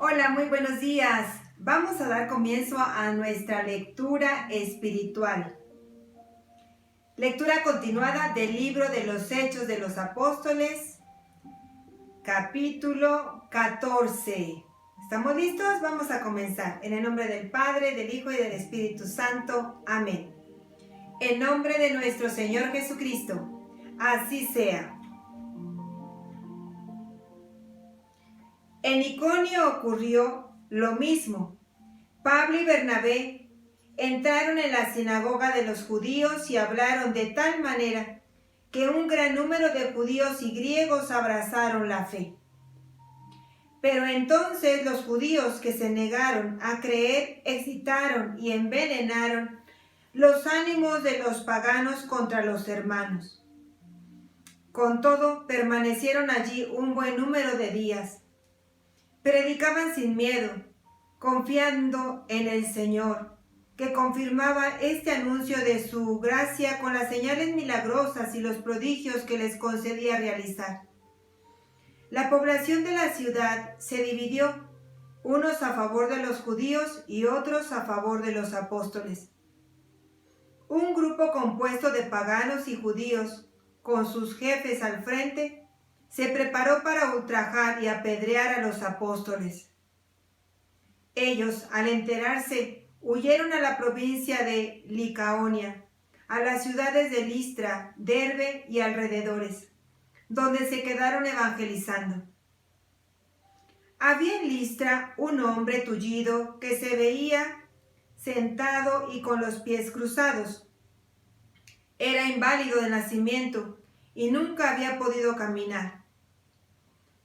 Hola, muy buenos días. Vamos a dar comienzo a nuestra lectura espiritual. Lectura continuada del libro de los Hechos de los Apóstoles, capítulo 14. ¿Estamos listos? Vamos a comenzar. En el nombre del Padre, del Hijo y del Espíritu Santo. Amén. En nombre de nuestro Señor Jesucristo. Así sea. En Iconio ocurrió lo mismo. Pablo y Bernabé entraron en la sinagoga de los judíos y hablaron de tal manera que un gran número de judíos y griegos abrazaron la fe. Pero entonces los judíos que se negaron a creer excitaron y envenenaron los ánimos de los paganos contra los hermanos. Con todo, permanecieron allí un buen número de días. Predicaban sin miedo, confiando en el Señor, que confirmaba este anuncio de su gracia con las señales milagrosas y los prodigios que les concedía realizar. La población de la ciudad se dividió, unos a favor de los judíos y otros a favor de los apóstoles. Un grupo compuesto de paganos y judíos, con sus jefes al frente, se preparó para ultrajar y apedrear a los apóstoles. Ellos, al enterarse, huyeron a la provincia de Licaonia, a las ciudades de Listra, Derbe y alrededores, donde se quedaron evangelizando. Había en Listra un hombre tullido que se veía sentado y con los pies cruzados. Era inválido de nacimiento y nunca había podido caminar.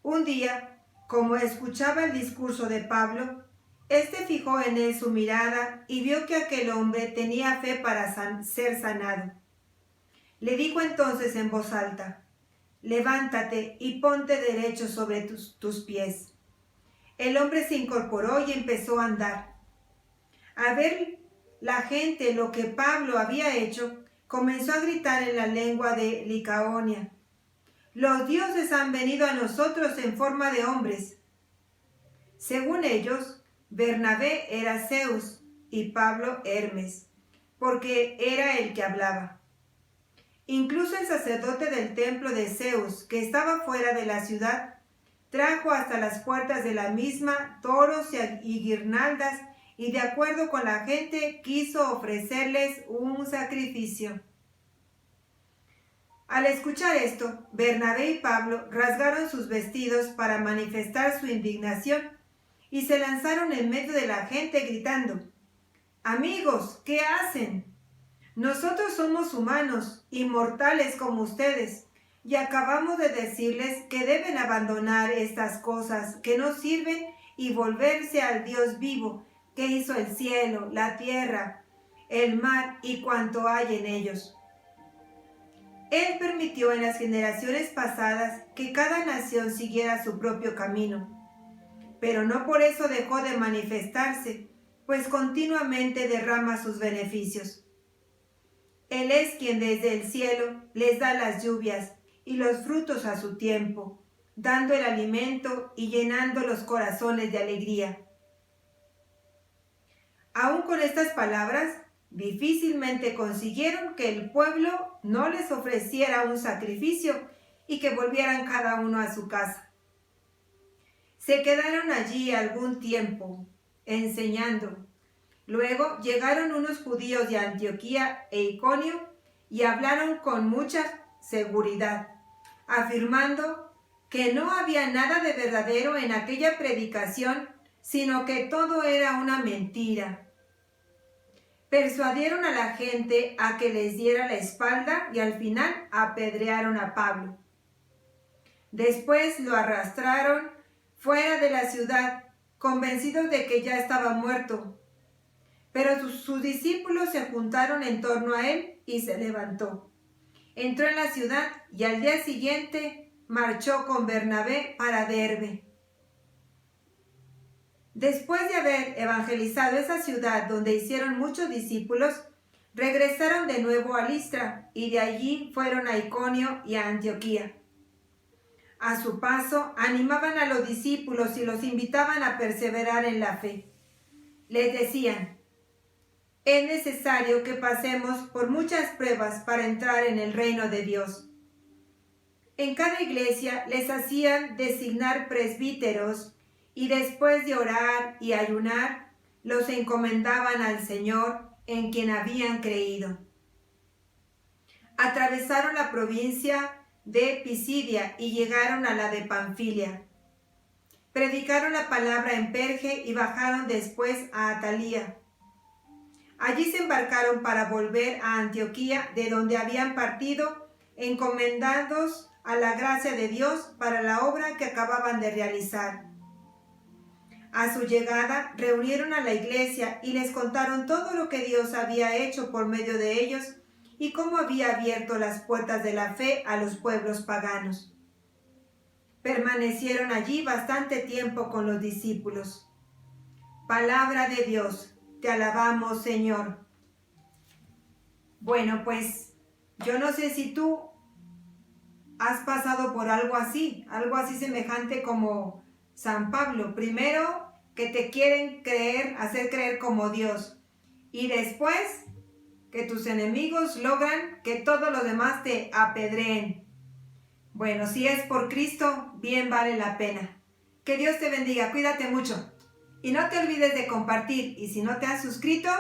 Un día, como escuchaba el discurso de Pablo, éste fijó en él su mirada y vio que aquel hombre tenía fe para ser sanado. Le dijo entonces en voz alta: «Levántate y ponte derecho sobre tus pies». El hombre se incorporó y empezó a andar. Al ver la gente lo que Pablo había hecho, comenzó a gritar en la lengua de Licaonia: «Los dioses han venido a nosotros en forma de hombres». Según ellos, Bernabé era Zeus y Pablo Hermes, porque era el que hablaba. Incluso el sacerdote del templo de Zeus, que estaba fuera de la ciudad, trajo hasta las puertas de la misma toros y guirnaldas, y de acuerdo con la gente quiso ofrecerles un sacrificio. Al escuchar esto, Bernabé y Pablo rasgaron sus vestidos para manifestar su indignación y se lanzaron en medio de la gente gritando: «Amigos, ¿qué hacen? Nosotros somos humanos, inmortales como ustedes, y acabamos de decirles que deben abandonar estas cosas que no sirven y volverse al Dios vivo, que hizo el cielo, la tierra, el mar y cuanto hay en ellos». Él permitió en las generaciones pasadas que cada nación siguiera su propio camino, pero no por eso dejó de manifestarse, pues continuamente derrama sus beneficios. Él es quien desde el cielo les da las lluvias y los frutos a su tiempo, dando el alimento y llenando los corazones de alegría. Aún con estas palabras, difícilmente consiguieron que el pueblo no les ofreciera un sacrificio y que volvieran cada uno a su casa. Se quedaron allí algún tiempo, enseñando. Luego llegaron unos judíos de Antioquía e Iconio y hablaron con mucha seguridad, afirmando que no había nada de verdadero en aquella predicación, sino que todo era una mentira. Persuadieron a la gente a que les diera la espalda y al final apedrearon a Pablo. Después lo arrastraron fuera de la ciudad, convencidos de que ya estaba muerto. Pero sus discípulos se juntaron en torno a él y se levantó. Entró en la ciudad y al día siguiente marchó con Bernabé para Derbe. Después de haber evangelizado esa ciudad donde hicieron muchos discípulos, regresaron de nuevo a Listra y de allí fueron a Iconio y a Antioquía. A su paso, animaban a los discípulos y los invitaban a perseverar en la fe. Les decían: es necesario que pasemos por muchas pruebas para entrar en el reino de Dios. En cada iglesia les hacían designar presbíteros y después de orar y ayunar, los encomendaban al Señor en quien habían creído. Atravesaron la provincia de Pisidia y llegaron a la de Panfilia. Predicaron la palabra en Perge y bajaron después a Atalía. Allí se embarcaron para volver a Antioquía, de donde habían partido, encomendados a la gracia de Dios para la obra que acababan de realizar. A su llegada, reunieron a la iglesia y les contaron todo lo que Dios había hecho por medio de ellos y cómo había abierto las puertas de la fe a los pueblos paganos. Permanecieron allí bastante tiempo con los discípulos. Palabra de Dios, te alabamos, Señor. Bueno, pues yo no sé si tú has pasado por algo así semejante como San Pablo. Primero, que te quieren hacer creer como Dios, y después que tus enemigos logran que todos los demás te apedreen. Bueno, si es por Cristo, bien vale la pena. Que Dios te bendiga, cuídate mucho. Y no te olvides de compartir, y si no te has suscrito,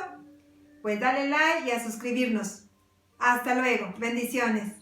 pues dale like y a suscribirnos. Hasta luego, bendiciones.